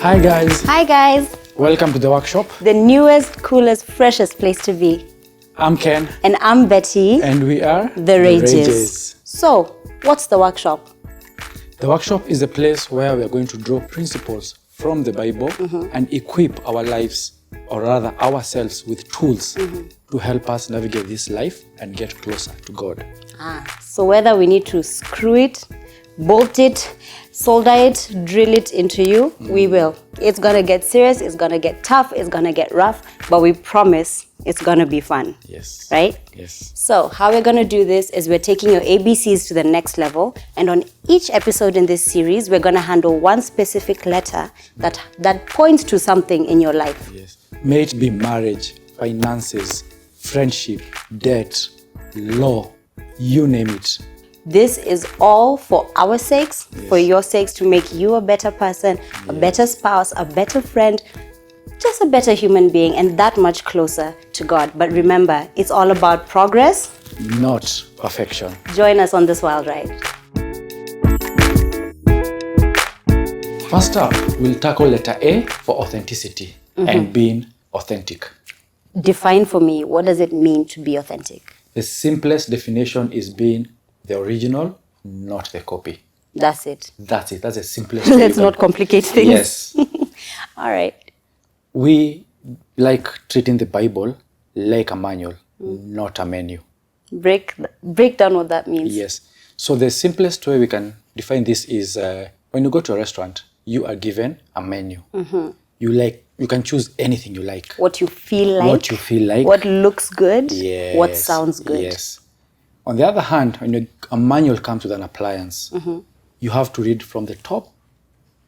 Hi guys. Hi guys. Welcome to the workshop. The newest, coolest, freshest place to be. I'm Ken. And I'm Betty. And we are The Rages. So, what's the workshop? The workshop is a place where we are going to draw principles from the Bible and equip our lives, or rather ourselves, with tools to help us navigate this life and get closer to God. So whether we need to screw it, bolt it, solder it, drill it into you, we will. It's gonna get serious, it's gonna get tough, it's gonna get rough, but we promise it's gonna be fun. Yes. Right? Yes. So how we're gonna do this is we're taking your ABCs to the next level, and on each episode in this series, we're gonna handle one specific letter that points to something in your life. Yes. May it be marriage, finances, friendship, debt, law, you name it. This is all for our sakes, for your sakes, to make you a better person, a better spouse, a better friend, just a better human being, and that much closer to God. But remember, it's all about progress, not perfection. Join us on this wild ride. First up, we'll tackle letter A for authenticity and being authentic. Define for me, what does it mean to be authentic? The simplest definition is being the original, not the copy. That's it. That's it. That's the simplest way. Let's not complicate things. Yes. All right. We like treating the Bible like a manual, not a menu. Break down what that means. Yes. So the simplest way we can define this is when you go to a restaurant, you are given a menu. You can choose anything you like. What you feel like. What you feel like. What looks good. Yes. What sounds good. Yes. On the other hand, when a manual comes with an appliance, you have to read from the top,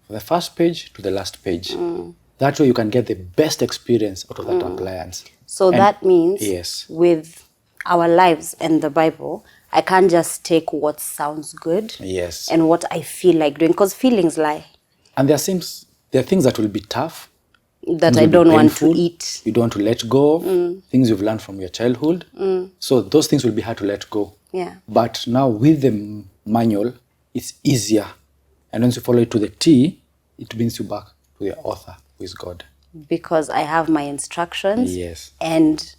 the first page to the last page. That way you can get the best experience out of that appliance. So that means with our lives and the Bible, I can't just take what sounds good and what I feel like doing, because feelings lie. And there are things that will be tough. That I don't want to eat. You don't want to let go of. Things you've learned from your childhood. So those things will be hard to let go. Yeah. But now with the manual, it's easier. And once you follow it to the T, it brings you back to the author, who is God. Because I have my instructions. Yes. And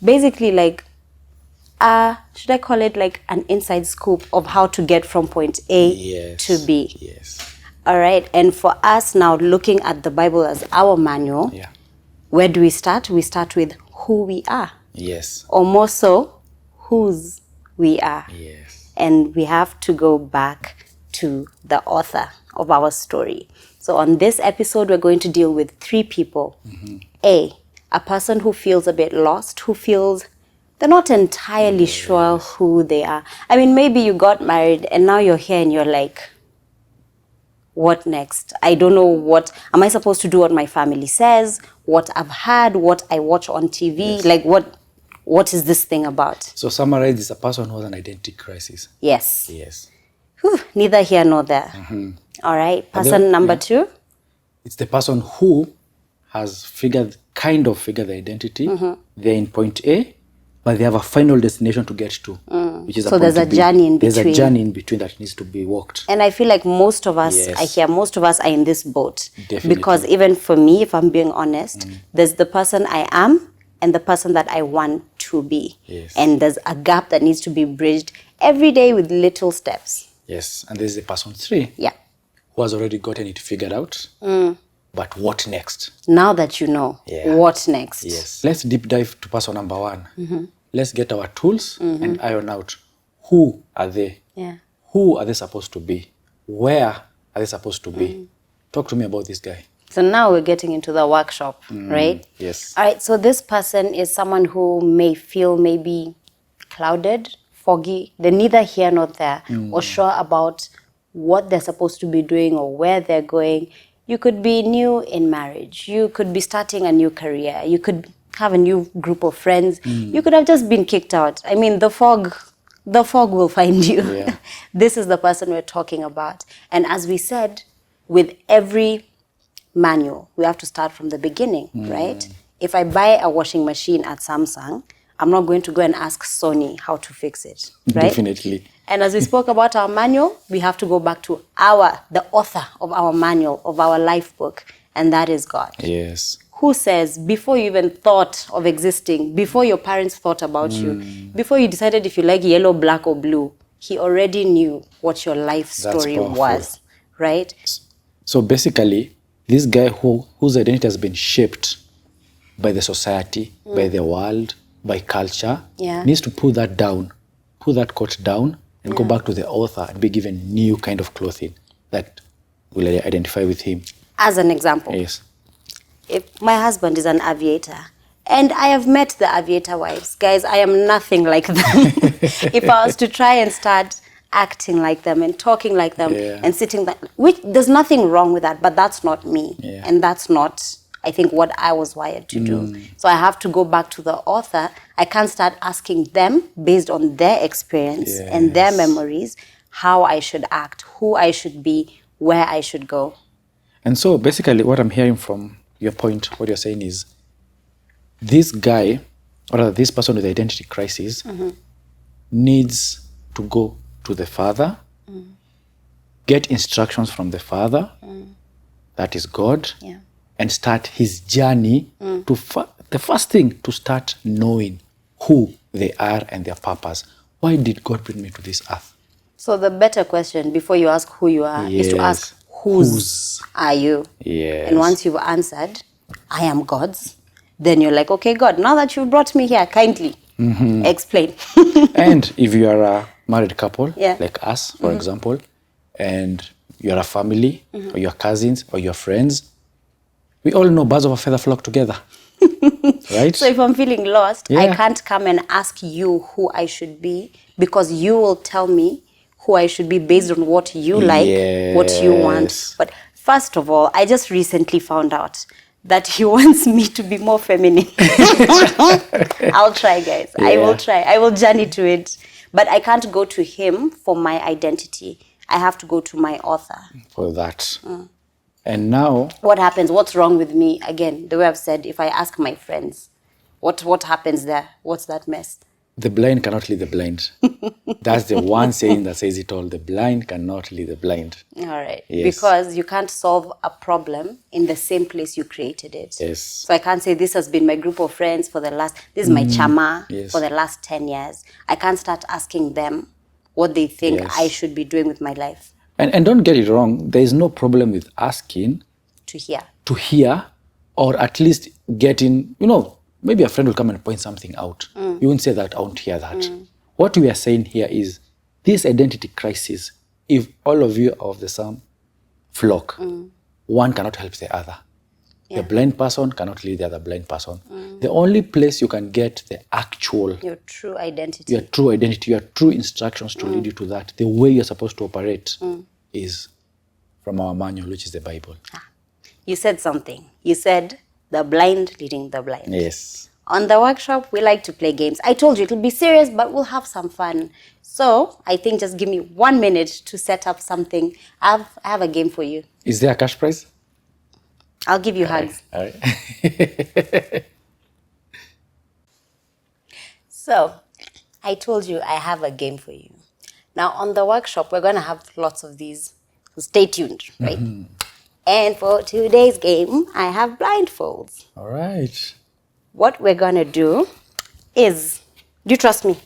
basically should I call it like an inside scoop of how to get from point A to B? Yes. All right. And for us now, looking at the Bible as our manual, where do we start? We start with who we are. Yes. Or more so, whose we are. Yes. And we have to go back to the author of our story. So on this episode, we're going to deal with 3 people. A person who feels a bit lost, who feels they're not entirely sure who they are. I mean, maybe you got married and now you're here and you're like, what next? I don't know what, am I supposed to do what my family says, what I've had, what I watch on TV? Like what is this thing about? So summarize, is a person who has an identity crisis. Yes. Yes. Whew, neither here nor there. All right. Person number 2? It's the person who has figured the identity. They're in point A, but they have a final destination to get to, which is so there's a journey in between. There's a journey in between that needs to be walked. And I feel like most of us, most of us are in this boat. Definitely. Because even for me, if I'm being honest, there's the person I am and the person that I want to be. Yes. And there's a gap that needs to be bridged every day with little steps. Yes. And there's the person 3. Yeah. Who has already gotten it figured out. But what next? Now that you know, what next? Yes. Let's deep dive to person number 1. Let's get our tools and iron out who are they? Yeah. Who are they supposed to be? Where are they supposed to be? Talk to me about this guy. So now we're getting into the workshop, right? Yes. All right, so this person is someone who may feel maybe clouded, foggy. They're neither here nor there or sure about what they're supposed to be doing or where they're going. You could be new in marriage. You could be starting a new career. You could have a new group of friends. You could have just been kicked out. I mean, the fog will find you. Yeah. This is the person we're talking about. And as we said, with every manual, we have to start from the beginning, right? If I buy a washing machine at Samsung, I'm not going to go and ask Sony how to fix it, right? Definitely. And as we spoke about our manual, we have to go back to the author of our manual, of our life book, and that is God. Yes. Who says, before you even thought of existing, before your parents thought about you, before you decided if you like yellow, black, or blue, he already knew what your life story was, right? So basically, this guy whose identity has been shaped by the society, by the world, by culture, needs to put that down, put that coat down, and go back to the author and be given new kind of clothing that will identify with him. As an example. Yes. If my husband is an aviator, and I have met the aviator wives, guys, I am nothing like them. If I was to try and start acting like them and talking like them and sitting that, which there's nothing wrong with that, but that's not me. And that's not, I think, what I was wired to do. So I have to go back to the author. I can't start asking them based on their experience and their memories, how I should act, who I should be, where I should go. And so basically what I'm hearing from your point, what you're saying is, this guy, or rather this person with identity crisis, needs to go to the father, get instructions from the father, that is God, and start his journey to the first thing, to start knowing who they are and their purpose. Why did God bring me to this earth? So the better question before you ask who you are is to ask, whose are you? Yes. And once you've answered, I am God's, then you're like, okay, God, now that you've brought me here, kindly explain. And if you are a married couple, Yeah. like us, for example, and you're a family, or your cousins, or your friends, we all know birds of a feather flock together. Right? So if I'm feeling lost, Yeah. I can't come and ask you who I should be, because you will tell me who I should be based on what you like, what you want. But first of all, I just recently found out that he wants me to be more feminine. I'll try, guys. I will try. I will journey to it. But I can't go to him for my identity. I have to go to my author. For that. And now, What happens? What's wrong with me? Again, the way I've said, if I ask my friends, what happens there? What's that mess? the blind cannot lead the blind. That's the one saying that says it all. The blind cannot lead the blind. All right. Yes. Because you can't solve a problem in the same place you created it. Yes. So I can't say this has been my group of friends for the last, this is my chama Yes. for the last 10 years. I can't start asking them what they think Yes. I should be doing with my life. And don't get it wrong. There is no problem with asking To hear. to hear, or at least getting, maybe a friend will come and point something out. You won't say that, I won't hear that. What we are saying here is this identity crisis, if all of you are of the same flock, one cannot help the other. The blind person cannot lead the other blind person. The only place you can get the actual, Your true identity. your true identity, your true instructions to lead you to that, the way you're supposed to operate is from our manual, which is the Bible. You said something. You said the blind leading the blind. Yes. On the workshop, we like to play games. I told you it'll be serious, but we'll have some fun. So I think just give me 1 minute to set up something. I have a game for you. Is there a cash prize? I'll give you hugs. All right. So I told you I have a game for you. Now on the workshop, we're going to have lots of these. So stay tuned, right? And for today's game, I have blindfolds. All right. What we're going to do is, do you trust me?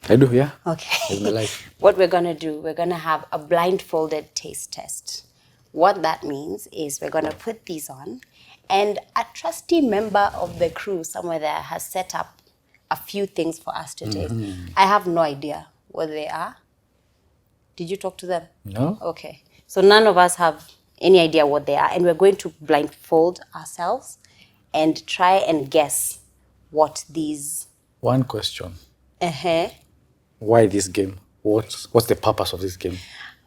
I do, yeah. Okay. It's my life. What we're going to do, we're going to have a blindfolded taste test. What that means is we're going to put these on, and a trusty member of the crew somewhere there has set up a few things for us to taste. I have no idea what they are. Did you talk to them? No? Okay. So none of us have any idea what they are, and we're going to blindfold ourselves and try and guess what these... One question. Uh-huh. Why this game? What's the purpose of this game?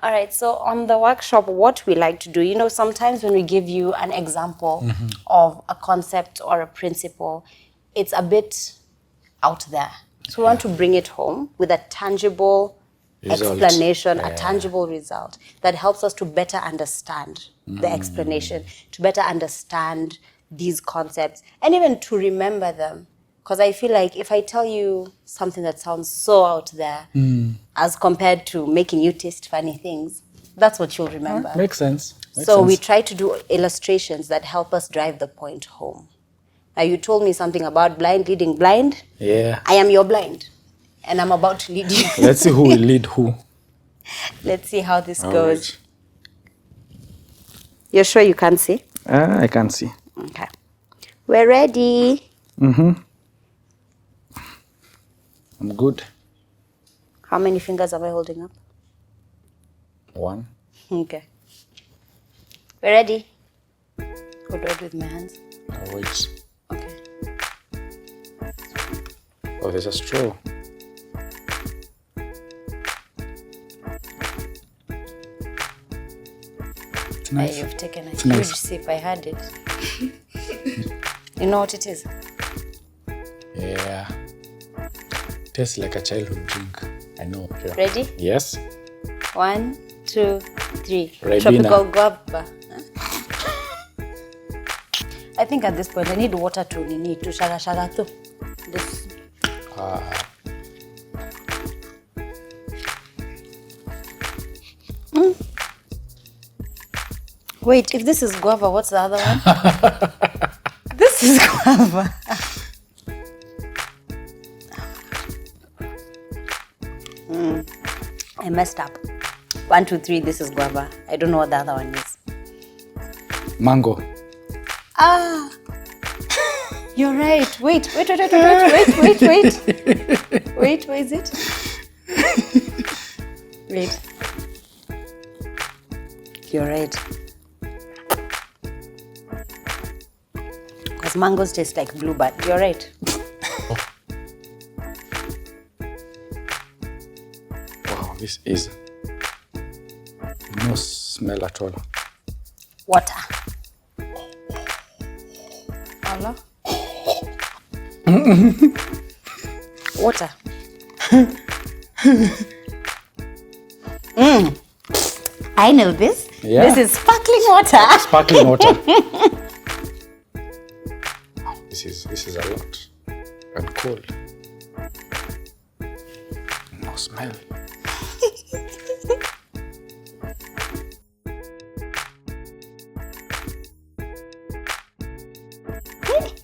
All right, so on the workshop, what we like to do, sometimes when we give you an example of a concept or a principle, it's a bit out there. So we want to bring it home with a tangible explanation, a tangible result that helps us to better understand the explanation, to better understand these concepts, and even to remember them. Because I feel like if I tell you something that sounds so out there, as compared to making you taste funny things, that's what you'll remember. Makes sense. So we sense. try to do illustrations that help us drive the point home. Now, you told me something about blind leading blind. Yeah. I am your blind, and I'm about to lead you. Let's see who will lead who. Let's see how this All goes. right. You're sure you can't see? I can't see. Okay. We're ready. I'm good. How many fingers am I holding up? 1. Okay. We're ready. What do I do with my hands? Oh, wait. Okay. Oh, there's a straw. It's nice. You've taken a It's huge nice. sip. I had it. You know what it is? Yeah. Tastes like a childhood drink. I know. Yeah. Ready? Yes. 1, 2, 3. Ribena. Tropical guava. I think at this point I need water to shaga to. This. Wait, if this is guava, what's the other one? This is guava. I messed up. 1, 2, 3, this is guava. I don't know what the other one is. Mango. Ah, you're right. Wait. Wait, what is it? Wait. You're right. Because mangoes taste like bluebird. You're right. Wow, this is no smell at all. Water. Allah. Water. I know this. Yeah. This is sparkling water. Sparkling water. This is a lot. And cold. No smell.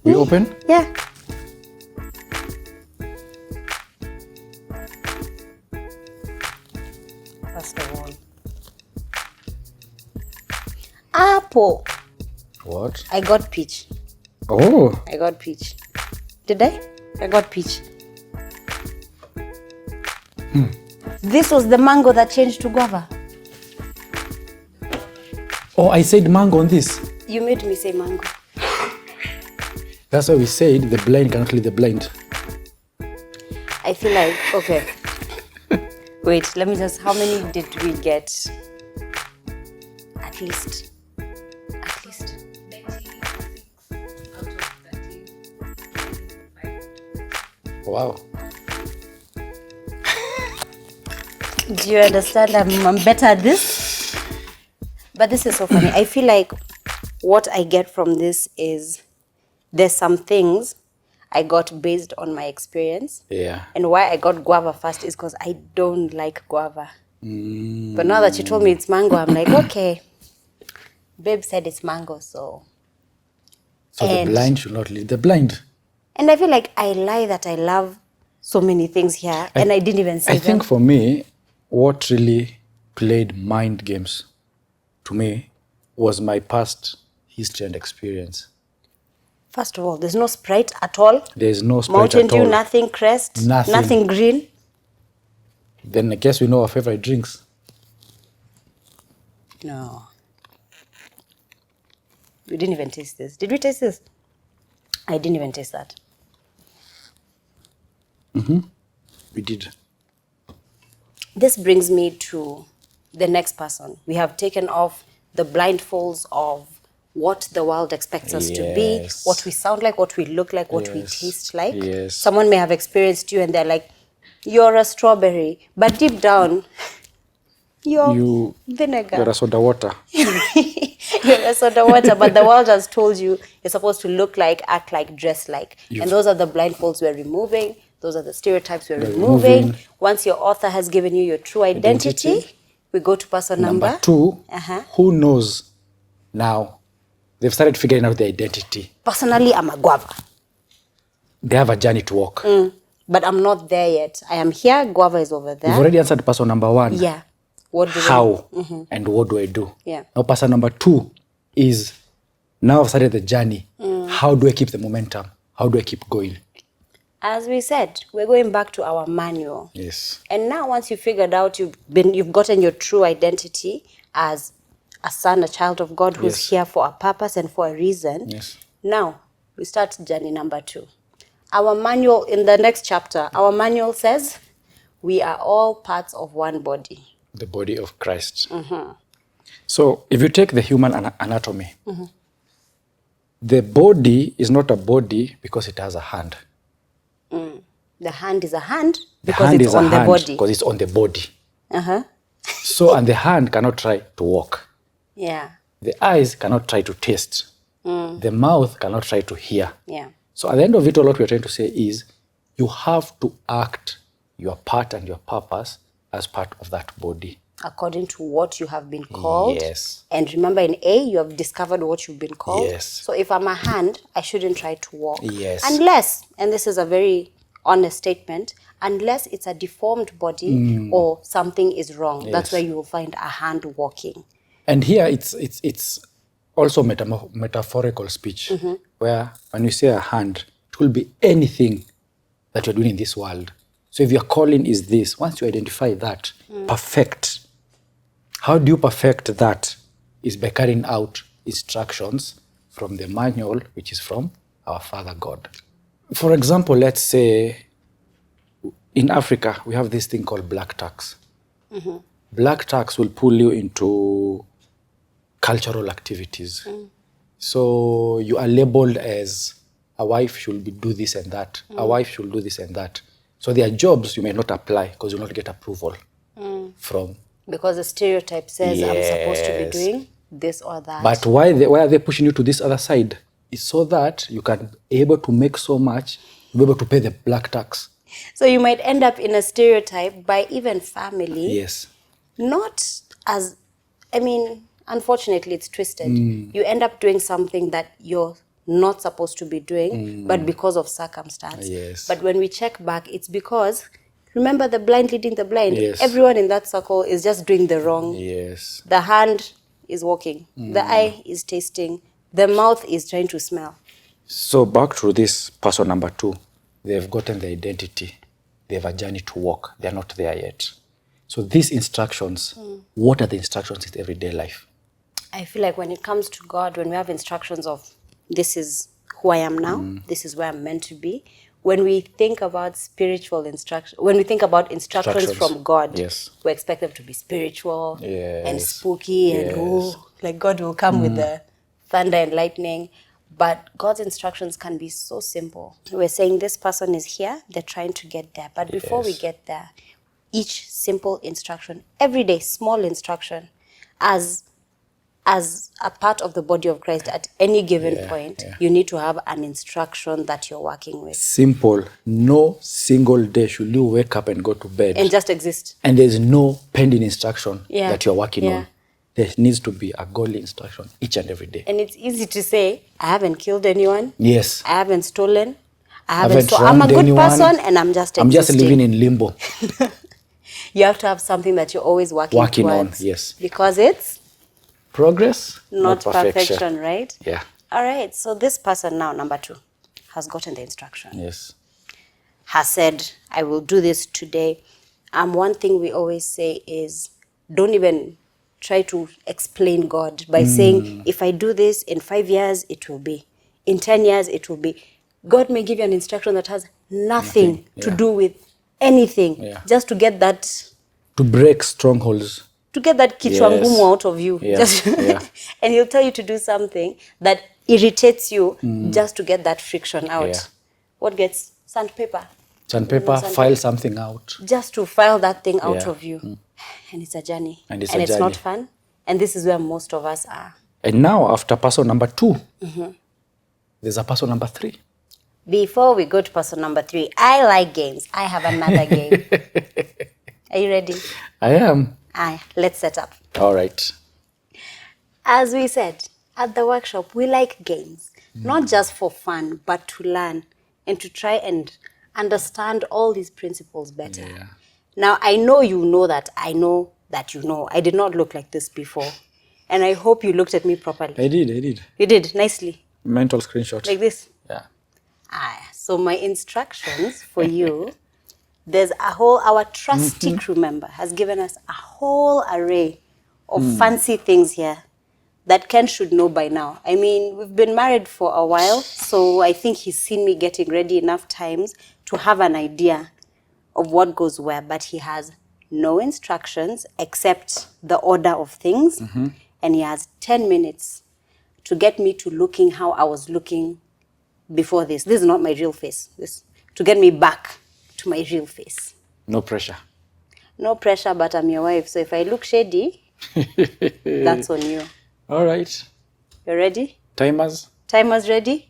We open? Yeah. First of all. Apple. What? I got peach. Oh, I got peach. Did I? I got peach. This was the mango that changed to guava. oh! I said mango on this. You made me say mango. That's why we said the blind cannot lead the blind. I feel like, okay. Wait, let me just, how many did we get? At least. At least. 96 out of 35. Wow. Do you understand? I'm better at this. But this is so funny. I feel like what I get from this is there's some things I got based on my experience. Yeah. And why I got guava first is because I don't like guava. But now that you told me it's mango, I'm like, okay. Babe said it's mango, so. So And- the blind should not lead the blind. And I feel like I lie that I love so many things here, and I didn't even say I them. think for me, what really played mind games to me was my past history and experience. First of all, there's no Sprite at all. There's no Sprite Mountain at all. Dew, nothing. Crest, Nothing. nothing green. Then I guess we know our favorite drinks. No. We didn't even taste this. Did we taste this? I didn't even taste that. We did. This brings me to the next person. We have taken off the blindfolds of what the world expects us to be, Yes. what we sound like, what we look like, what we Yes. taste like. Yes. Someone may have experienced you and they're like, you're a strawberry. But deep down, you're vinegar. You're a soda water. You're a soda water, but the world has told you you're supposed to look like, act like, dress like. And those are the blindfolds we're removing. Those are the stereotypes we're removing. Once your author has given you your true identity, we go to person number. Number 2, Uh-huh. who knows Now, they've started figuring out their identity. Personally, I'm a guava. They have a journey to walk. But I'm not there yet. I am here, guava is over there. We've already answered person number 1. Yeah. What do How and what do I do? Yeah. Now, person number 2 is, now I've started the journey. How do I keep the momentum? How do I keep going? As we said, we're going back to our manual. Yes. And now once you figured out, you've gotten your true identity as a son, a child of God who's Yes. here for a purpose and for a reason. Yes. Now, we start journey number 2. Our manual, in the next chapter, our manual says, we are all parts of one body. The body of Christ. So if you take the human anatomy, the body is not a body because it has a hand. The hand is a hand The because hand it's is on a the hand body. because it's on the body. Uh-huh. So, and the hand cannot try to walk. Yeah, The eyes cannot try to taste. The mouth cannot try to hear. yeah. So at the end of it all, what we're trying to say is you have to act your part and your purpose as part of that body. According to what you have been called. Yes. And remember, in A, you have discovered what you've been called. Yes. So if I'm a hand, I shouldn't try to walk. Yes. Unless, and this is a very honest statement, unless it's a deformed body or something is wrong. That's Yes. where you will find a hand walking. And here it's also metaphorical speech, where when you say a hand, it will be anything that you're doing in this world. So if your calling is this, once you identify that, perfect. How do you perfect that? Is by carrying out instructions from the manual, which is from our Father God. For example, let's say in Africa, we have this thing called black tax. Black tax will pull you into cultural activities. So you are labeled as a wife should do this and that. A wife should do this and that. So there are jobs you may not apply because you will not get approval from. Because the stereotype says I'm supposed to be Yes. doing this or that. But why are they pushing you to this other side? It's so that you can be able to make so much, be able to pay the black tax. So you might end up in a stereotype by even family. Yes. Not as, I mean, unfortunately, it's twisted. You end up doing something that you're not supposed to be doing, but because of circumstance. Yes. But when we check back, it's because, remember the blind leading the blind. Yes. Everyone in that circle is just doing the wrong. Yes. The hand is walking. The eye is tasting. The mouth is trying to smell. So back to this person number 2. They've gotten the identity. They have a journey to walk. They're not there yet. So these instructions, what are the instructions in everyday life? I feel like when it comes to God, when we have instructions of this is who I am now, this is where I'm meant to be. When we think about spiritual instruction, when we think about instructions Instructions. from God, Yes. we expect them to be spiritual and Yes. spooky and Yes. like God will come with the thunder and lightning. But God's instructions can be so simple. We're saying this person is here, they're trying to get there. But before we Yes. get there, each simple instruction, everyday small instruction, as a part of the body of Christ at any given point, you need to have an instruction that you're working with. Simple. No single day should you wake up and go to bed And just exist. and there's no pending instruction Yeah. that you're working Yeah. on. There needs to be a goal instruction each and every day. And it's easy to say, I haven't killed anyone, Yes. I haven't stolen, I Haven't haven't I'm a wronged good anyone. person and I'm just I'm just existing. living in limbo. You have to have something that you're always working On, towards. yes. Because it's Progress, not perfection, right? Yeah. All right, so this person now, number 2, has gotten the instruction. Yes. Has said, I will do this today. One thing we always say is, don't even try to explain God by saying, if I do this in 5 years, it will be. In 10 years, it will be. God may give you an instruction that has nothing to yeah. do with anything, Yeah. just to get that To break strongholds. kichwa Yes. ngumu out of you. Yeah, Just yeah. And he'll tell you to do something that irritates you just to get that friction out. Yeah. What gets sandpaper? Sandpaper, file something out. Just to file that thing out Yeah. of you. And it's a journey. And it's it's a not journey. fun. And this is where most of us are. And now, after person number 2, there's a person number 3. Before we go to person number 3, I like games. I have another game. Are you ready? I am. Let's set up. All right. As we said, At the workshop, we like games, not just for fun, but to learn and to try and understand all these principles better. Yeah. Now, I know you know that I know that you know. I did not look like this before. And I hope you looked at me properly. I did. You did, nicely. Mental screenshot. Like this. Yeah. So my instructions for you, there's a whole, our trusty crew member has given us a whole array of fancy things here that Ken should know by now. I mean, we've been married for a while, so I think he's seen me getting ready enough times to have an idea of what goes where, but he has no instructions except the order of things, and he has 10 minutes to get me to looking how I was looking before this. This is not my real face. This to get me back to my real face. No pressure. No pressure, but I'm your wife. So if I look shady, that's on you. All right. You ready? Timers. Timer's ready?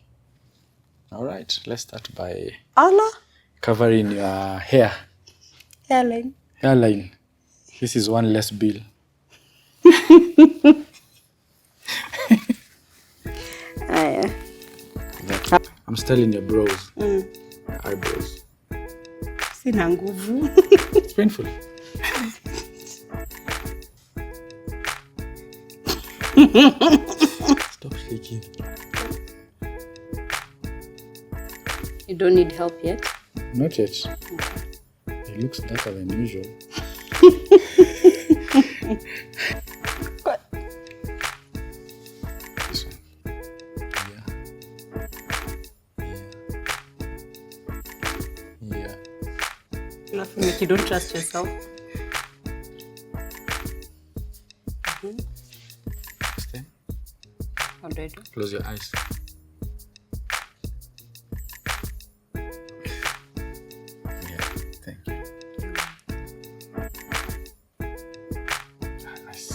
All right. Let's start by Allah. covering your hair. Hairline. Hairline. This is one less bill. I'm still in your brows. Eyebrows. Sina nguvu. It's painful. Stop shaking. You don't need help yet? Not yet. It looks darker than usual. What? This one. Yeah. Nothing like you don't trust yourself. Stay. How do I do? Close your eyes. Yeah, thank you. Nice.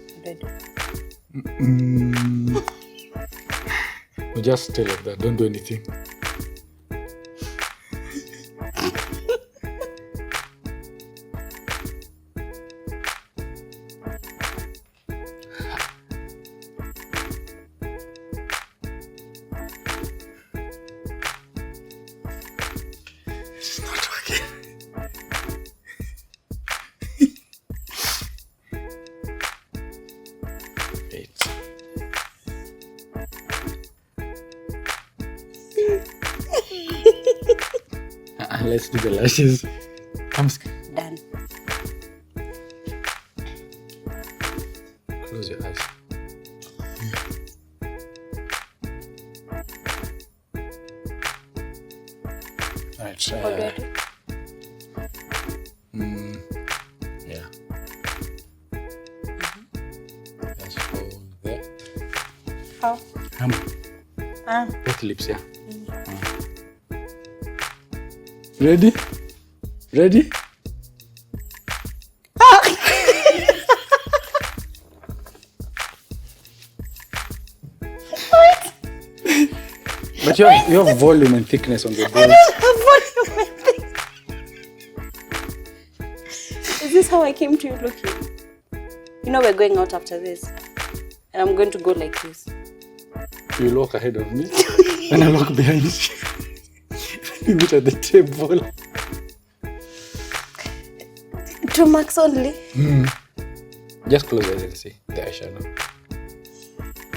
How do I do? Well, just stay like that. Don't do anything. It's not working. Wait. Let's do the lashes. Done. Close your eyes. Alright. How do I do? Yeah. Let's hold there. How? Both lips, yeah. Ready? Ready? But you have volume and thickness on the bones. Is this how I came to you looking? You know we're going out after this. And I'm going to go like this. You walk ahead of me, and I walk behind you. We meet at the table. 2 marks only. Just close your eyes and see the eyeshadow.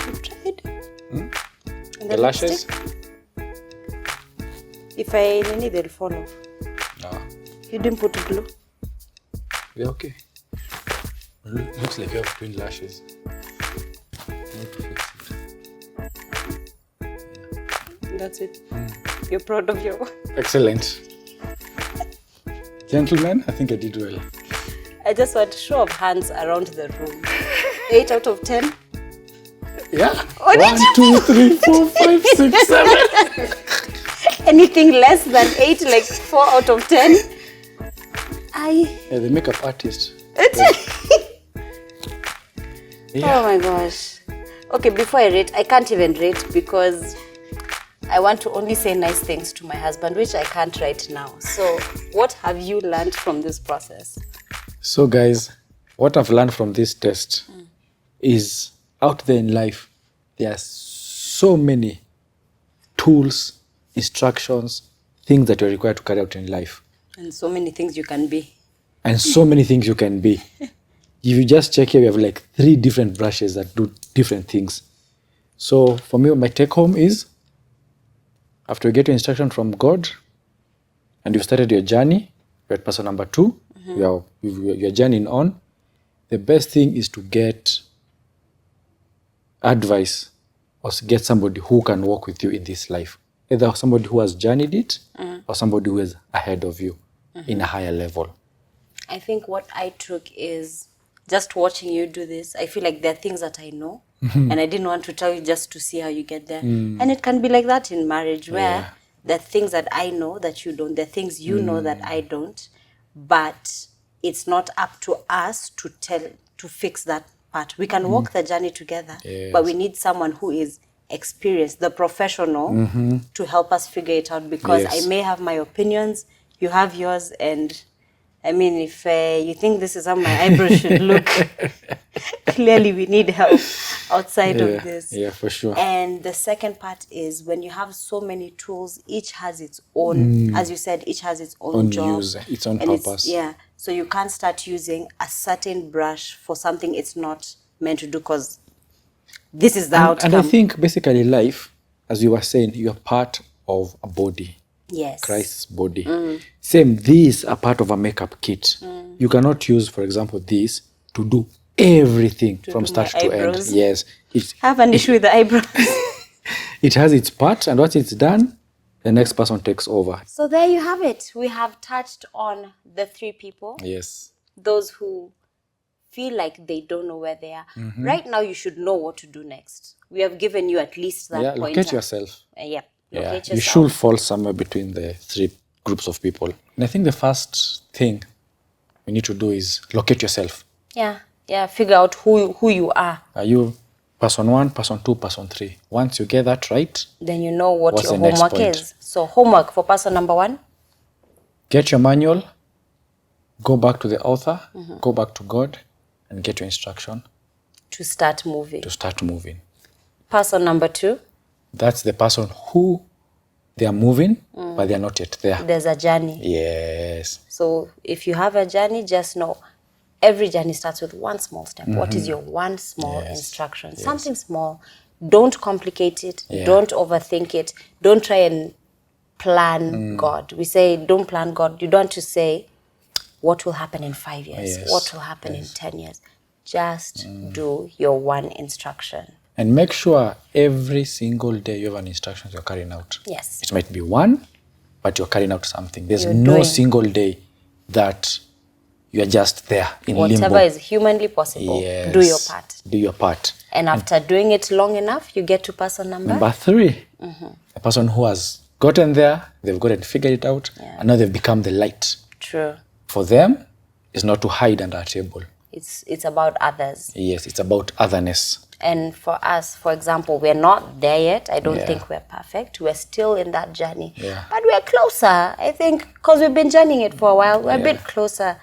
You tried. And The lashes? lipstick? If I need, they'll fall off. No, You didn't put glue. they're okay. Looks like you have twin lashes. Need to fix it. That's it. You're proud of your work. Excellent. Gentlemen, I think I did well. I just want a show of hands around the room. 8 out of 10. Yeah. What did 1, 2, 3, 4, 5, 6, 7. Anything less than 8, like 4 out of 10. Yeah, the makeup artist. Oh my gosh. Okay, before I rate, I can't even rate because I want to only say nice things to my husband, which I can't right now. So, what have you learned from this process? So guys, what I've learned from this test is out there in life, there are so many tools, instructions, things that you're required to carry out in life. And so many things you can be. And so many things you can be. If you just check here, we have like 3 different brushes that do different things. So for me, my take home is, after you get your instruction from God and you've started your journey, you're at person number 2, you're journeying on, the best thing is to get advice or get somebody who can walk with you in this life. Either somebody who has journeyed it or somebody who is ahead of you in a higher level. I think what I took is just watching you do this. I feel like there are things that I know and I didn't want to tell you just to see how you get there. And it can be like that in marriage where there are things that I know that you don't. There are things you know that I don't. But it's not up to us to fix that part. We can walk the journey together, but we need someone who is experienced, the professional, to help us figure it out, because I may have my opinions, you have yours, and I mean, if you think this is how my eyebrows should look, clearly we need help outside of this. Yeah, for sure. And the second part is when you have so many tools, each has its own, as you said, each has its own job. Use, its own and purpose. So you can't start using a certain brush for something it's not meant to do, because this is the outcome. And I think basically life, as you were saying, you are part of a body. Yes. Christ's body. Same, these are part of a makeup kit. You cannot use, for example, this to do everything from start to end. Yes. I have an issue with the eyebrows. It has its part, and once it's done, the next person takes over. So there you have it. We have touched on the 3 people. Yes. Those who feel like they don't know where they are. Right now, you should know what to do next. We have given you at least that point. Locate yourself. Locate yourself. You should fall somewhere between the 3 groups of people. And I think the first thing we need to do is locate yourself. Figure out who you are. Are you person 1, person 2, person 3? Once you get that right, then you know what what's your the next homework point? is. So homework for person number 1. Get your manual, go back to the author, go back to God, and get your instruction. To start moving. Person number 2. That's the person who they are moving, but they are not yet there. There's a journey. Yes. So if you have a journey, just know every journey starts with one small step. What is your one small instruction? Something small. Don't complicate it. Don't overthink it. Don't try and plan God. We say don't plan God. You don't want to say what will happen in 5 years, what will happen in 10 years. Just do your one instruction. And make sure every single day you have an instruction you're carrying out. Yes. It might be one, but you're carrying out something. There's You're no doing single day that you're just there in limbo. Whatever is humanly possible, do your part. Do your part. And after doing it long enough, you get to person number 3. A person who has gotten there, they've gotten figured it out, and now they've become the light. True. For them, it's not to hide under a table. It's about others. Yes, it's about otherness. And for us, for example, we're not there yet. I don't think we're perfect. We're still in that journey. But we're closer, I think, because we've been journeying it for a while. We're a bit closer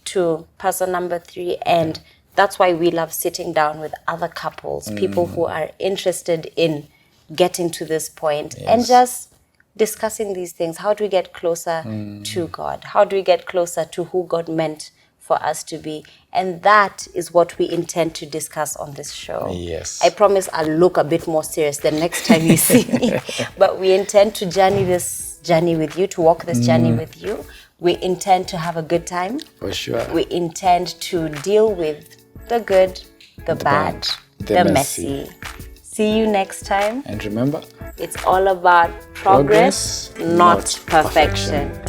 to person number 3. And that's why we love sitting down with other couples, people who are interested in getting to this point and just discussing these things. How do we get closer to God? How do we get closer to who God meant for us to be? And that is what we intend to discuss on this show. Yes. I promise I'll look a bit more serious the next time you see me. But we intend to journey this journey with you, to walk this journey with you. We intend to have a good time. For sure. We intend to deal with the good, the bad, the messy. See you next time. And remember, it's all about progress, not perfection.